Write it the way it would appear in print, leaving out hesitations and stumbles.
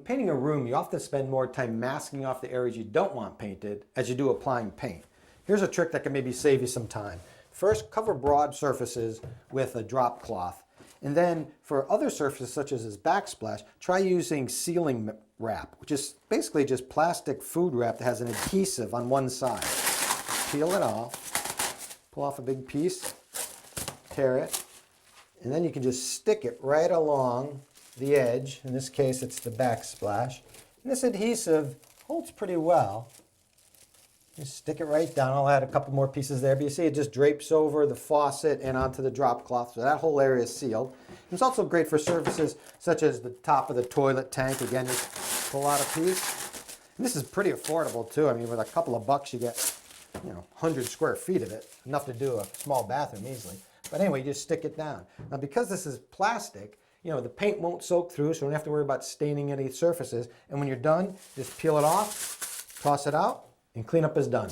painting a room, you often spend more time masking off the areas you don't want painted as you do applying paint. Here's a trick that can maybe save you some time. First, cover broad surfaces with a drop cloth. And then for other surfaces such as this backsplash, try using sealing wrap, which is basically just plastic food wrap that has an adhesive on one side. Peel it off, pull off a big piece, tear it, and then you can just stick it right along the edge. In this case, it's the backsplash. And this adhesive holds pretty well. Just stick it right down. I'll add a couple more pieces there, but you see it just drapes over the faucet and onto the drop cloth, so that whole area is sealed. It's also great for surfaces such as the top of the toilet tank. Again, just pull out a piece. And this is pretty affordable too. I mean, with a couple of bucks, you get 100 square feet of it, enough to do a small bathroom easily. But anyway, you just stick it down. Now, because this is plastic, the paint won't soak through, so you don't have to worry about staining any surfaces. And when you're done, just peel it off, toss it out, and cleanup is done.